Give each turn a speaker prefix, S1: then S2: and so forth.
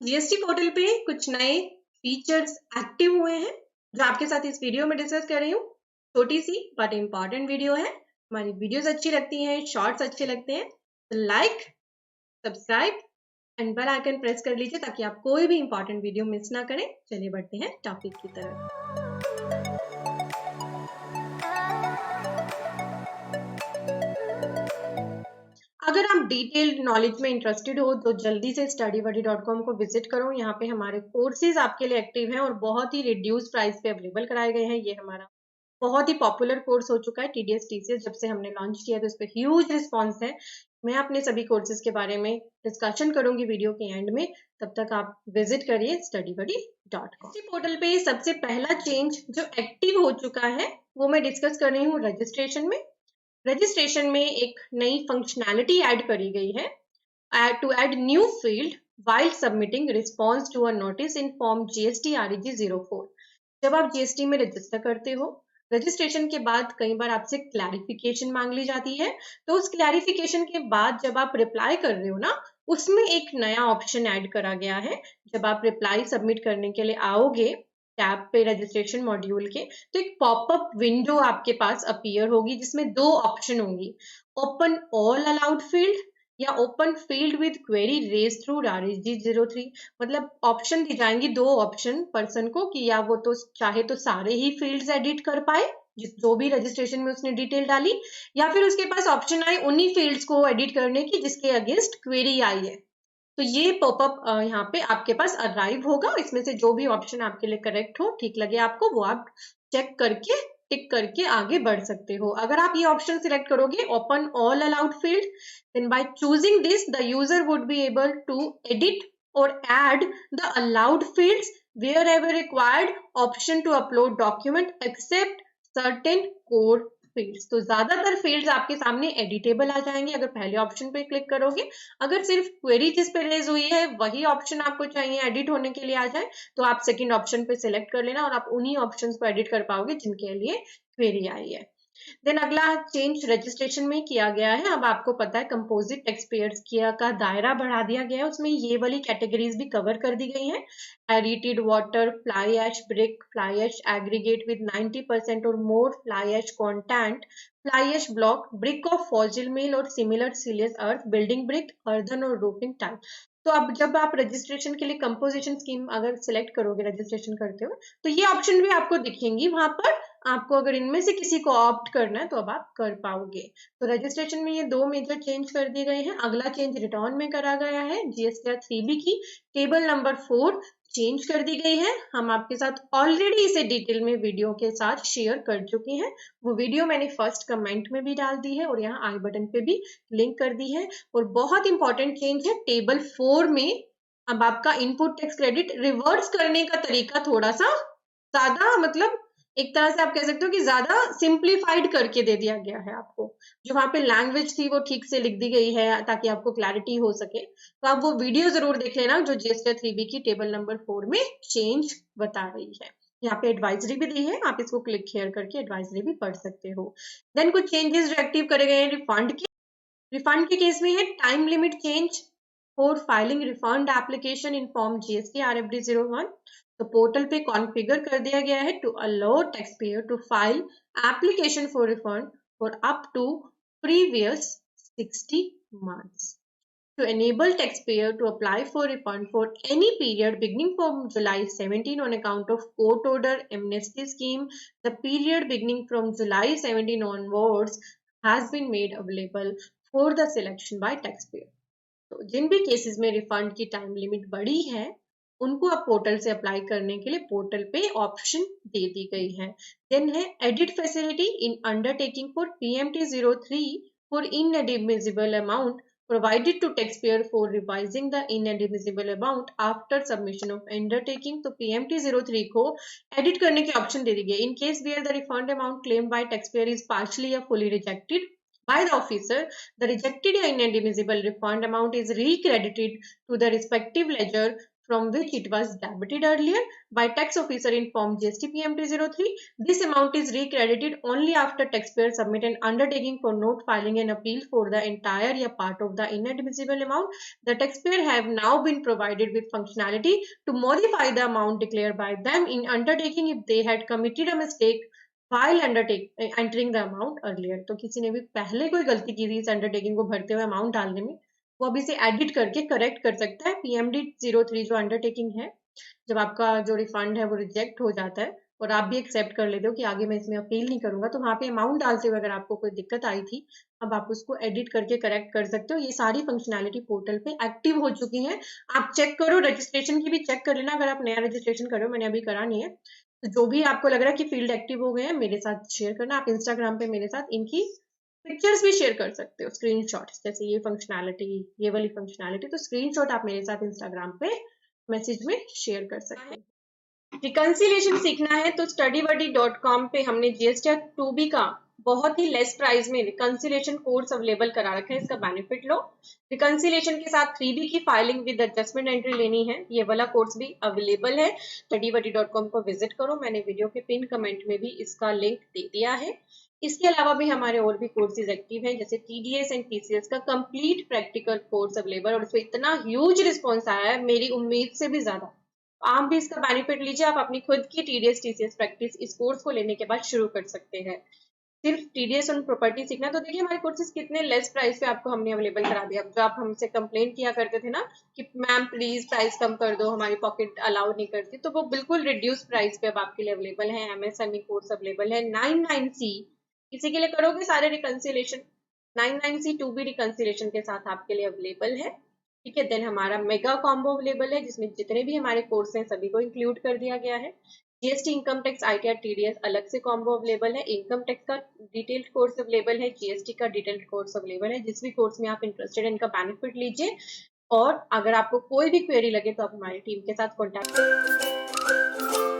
S1: GST portal पे कुछ नए फीचर्स एक्टिव हुए हैं जो आपके साथ इस वीडियो में डिस्कस कर रही हूँ। छोटी सी बट इम्पॉर्टेंट वीडियो है। हमारी वीडियोस अच्छी लगती हैं, शॉर्ट्स अच्छे लगते हैं तो like, subscribe and bell icon press कर लीजिए ताकि आप कोई भी इम्पॉर्टेंट वीडियो मिस ना करें। चलिए बढ़ते हैं टॉपिक की तरफ। अगर आप डिटेल्ड नॉलेज में इंटरेस्टेड हो तो जल्दी से studybuddy.com को विजिट करो। यहाँ पे हमारे कोर्सेज आपके लिए एक्टिव हैं और बहुत ही रिड्यूस प्राइस पे अवेलेबल कराए गए हैं। ये हमारा बहुत ही पॉपुलर कोर्स हो चुका है TDS TCS। जब से हमने लॉन्च किया तो इस पर ह्यूज रिस्पॉन्स है। मैं अपने सभी कोर्सेज के बारे में डिस्कशन करूंगी वीडियो के एंड में। तब तक आप विजिट करिए studybuddy.com। इसी पोर्टल पे सबसे पहला चेंज जो एक्टिव हो चुका है वो मैं डिस्कस कर रही हूँ रजिस्ट्रेशन में। रजिस्ट्रेशन में एक नई फंक्शनैलिटी ऐड करी गई है to add new field while submitting response to a notice in form GST REG 04। जब आप GST में रजिस्टर करते हो, रजिस्ट्रेशन के बाद कई बार आपसे क्लैरिफिकेशन मांग ली जाती है। तो उस क्लैरिफिकेशन के बाद जब आप रिप्लाई कर रहे हो ना, उसमें एक नया ऑप्शन ऐड करा गया है। जब आप रिप्लाई सबमिट करने के लिए आओगे टैब पे रजिस्ट्रेशन मॉड्यूल के, तो एक पॉपअप विंडो आपके पास अपीयर होगी जिसमें दो ऑप्शन होंगी, ओपन ऑल अलाउड फील्ड या open field with query raise through REG 03। मतलब ऑप्शन दी जाएंगी, दो ऑप्शन पर्सन को कि या वो तो चाहे तो सारे ही फील्ड्स एडिट कर पाए जो भी रजिस्ट्रेशन में उसने डिटेल डाली, या फिर उसके पास ऑप्शन आए उन्हीं फील्ड्स को एडिट करने की जिसके अगेंस्ट क्वेरी आई है। तो ये पॉपअप यहाँ पे आपके पास अराइव होगा। इसमें से जो भी ऑप्शन आपके लिए करेक्ट हो, ठीक लगे आपको, वो आप चेक करके टिक करके आगे बढ़ सकते हो। अगर आप ये ऑप्शन सिलेक्ट करोगे open all allowed field, then by choosing this the user would be able to edit or add the allowed fields wherever required, option to upload document except certain core fields. तो ज्यादातर fields आपके सामने editable आ जाएंगे अगर पहले option पे click करोगे। अगर सिर्फ क्वेरी जिस पे रेज हुई है वही ऑप्शन आपको चाहिए एडिट होने के लिए आ जाए तो आप सेकंड ऑप्शन पे सिलेक्ट कर लेना और आप उन्हीं ऑप्शंस को एडिट कर पाओगे जिनके लिए क्वेरी आई है। देन अगला चेंज रजिस्ट्रेशन में किया गया है। अब आपको पता है कंपोजिट टैक्सपेयर्स का दायरा बढ़ा दिया गया है। उसमें ये वाली कैटेगरीज भी कवर कर दी गई हैं, aerated water, fly ash brick, fly ash aggregate with 90% और more fly ash content, fly ash block, brick of fossil meal और similar siliceous earth, building brick, earthen और रूफिंग टाइल। तो अब जब आप रजिस्ट्रेशन के लिए कंपोजिशन स्कीम अगर सिलेक्ट करोगे रजिस्ट्रेशन करते हो तो ये ऑप्शन भी आपको दिखेंगी वहां पर। आपको अगर इनमें से किसी को ऑप्ट करना है तो अब आप कर पाओगे। तो रजिस्ट्रेशन में ये दो मेजर चेंज कर दिए गए हैं। अगला चेंज रिटर्न में करा गया है। GSTR 3B की टेबल नंबर 4 चेंज कर दी गई है। हम आपके साथ ऑलरेडी इसे डिटेल में वीडियो के साथ शेयर कर चुके हैं। वो वीडियो मैंने फर्स्ट कमेंट में भी डाल दी है और यहाँ आई बटन पे भी लिंक कर दी है। और बहुत इंपॉर्टेंट चेंज है, टेबल 4 में अब आपका इनपुट टैक्स क्रेडिट रिवर्स करने का तरीका थोड़ा सा ज्यादा, मतलब एक तरह से आप कह सकते हो कि ज्यादा सिंप्लीफाइड करके दे दिया गया है आपको। जो वहां पे लैंग्वेज थी वो ठीक से लिख दी गई है ताकि आपको क्लैरिटी हो सके। तो आप वो वीडियो जरूर देख लेना जो GSTR 3B की टेबल नंबर 4 में चेंज बता रही है। यहाँ पे एडवाइजरी भी दी है, आप इसको क्लिक शेयर करके एडवाइजरी भी पढ़ सकते हो। देन कुछ चेंजेस जो एक्टिव करे गए हैं रिफंड के केस में है। Time limit change for filing refund application in form GST RFD 01। तो पोर्टल पे कॉन्फ़िगर कर दिया गया है to allow taxpayer to file application for refund for up to previous 60 months। To enable taxpayer to apply for refund for any period beginning from July 17 on account of court order amnesty scheme, the period beginning from July 17 onwards has been made available for the selection by taxpayer। तो जिन भी cases में refund की time limit बढ़ी है उनको अब portal से apply करने के लिए पोर्टल पे ऑप्शन दे दी गई है। देन है edit facility in undertaking for PMT 03 for inadmissible amount provided to taxpayer for revising the inadmissible amount after submission of undertaking। तो PMT 03 को एडिट करने की ऑप्शन दे दी गई। In case where the refund amount claimed by taxpayer is partially or fully rejected by the officer, the rejected inadmissible refund amount is recredited to the respective ledger from which it was debited earlier by tax officer in form GST PMT 03. This amount is recredited only after taxpayer submit an undertaking for not filing an appeal for the entire or part of the inadmissible amount. The taxpayer have now been provided with functionality to modify the amount declared by them in undertaking if they had committed a mistake while entering the amount earlier. तो किसी ने भी पहले कोई गलती की थी इस अंडरटेकिंग को भरते हुए अमाउंट डालने में, वो अभी से एडिट करके करेक्ट कर सकता है। PMD 03 जो अंडरटेकिंग है, जब आपका जो रिफंड है वो रिजेक्ट हो जाता है और आप भी एक्सेप्ट कर लेते हो कि आगे मैं इसमें अपील नहीं करूंगा, तो वहां पे अमाउंट डालते हुए अगर आपको कोई दिक्कत आई थी, अब आप उसको एडिट करके करेक्ट कर सकते हो। ये सारी फंक्शनैलिटी पोर्टल पे एक्टिव हो चुकी है। आप चेक करो, रजिस्ट्रेशन की भी चेक कर लेना अगर आप नया रजिस्ट्रेशन करो, मैंने अभी करा नहीं है। तो जो भी आपको लग रहा है कि फील्ड एक्टिव हो गए हैं, मेरे साथ शेयर करना। आप इंस्टाग्राम पे मेरे साथ इनकी पिक्चर्स भी शेयर कर सकते हो, स्क्रीनशॉट्स, जैसे ये फंक्शनैलिटी, ये वाली फंक्शनैलिटी, तो स्क्रीनशॉट आप मेरे साथ इंस्टाग्राम पे मैसेज में शेयर कर सकते हैं। रिकंसिलिएशन सीखना है तो studywordy.com पे हमने GST 2B का बहुत ही लेस प्राइस में रिकंसिलिएशन कोर्स अवेलेबल करा रखा है, इसका बेनिफिट लो। रिकंसिलिएशन के साथ 3B की फाइलिंग विद एडजस्टमेंट एंट्री लेनी है, ये वाला कोर्स भी अवेलेबल है। studywordy.com को विजिट करो, मैंने वीडियो के पिन कमेंट में भी इसका लिंक दे दिया है। इसके अलावा भी हमारे और भी कोर्सेज एक्टिव हैं, जैसे TDS एंड TCS का कंप्लीट प्रैक्टिकल कोर्स अवेलेबल, और उसमें इतना ह्यूज रिस्पॉन्स आया है मेरी उम्मीद से भी ज्यादा। आप भी इसका बेनिफिट लीजिए, आप अपनी खुद की TDS TCS प्रैक्टिस इस कोर्स को लेने के बाद शुरू कर सकते हैं। सिर्फ TDS और प्रॉपर्टी सीखना, तो देखिए हमारे कोर्सेज कितने लेस प्राइस पे आपको हमने अवेलेबल करा दिया। जो आप हमसे कंप्लेन किया करते थे ना कि मैम प्लीज प्राइस कम कर दो, हमारी पॉकेट अलाउ नहीं करती, तो वो बिल्कुल रिड्यूस प्राइस पे अब आपके लिए अवेलेबल है। MSME कोर्स अवेलेबल है 99C, किसी के लिए करोगे सारे रिकंसिलेशन, 99C 2B रिकंसिलेशन के साथ आपके लिए अवेलेबल है। ठीक है, देन हमारा मेगा कॉम्बो अवेलेबल है, जिसमें जितने भी हमारे कोर्स हैं सभी को इंक्लूड कर दिया गया है। GST income tax ITR TDS अलग से कॉम्बो अवेलेबल है, इनकम टैक्स का डिटेल्ड कोर्स अवेलेबल है, GST का डिटेल्ड कोर्स अवेलेबल है। जिस भी कोर्स में आप इंटरेस्टेड हैं इनका बेनिफिट लीजिए, और अगर आपको कोई भी क्वेरी लगे तो आप हमारी टीम के साथ कॉन्टैक्ट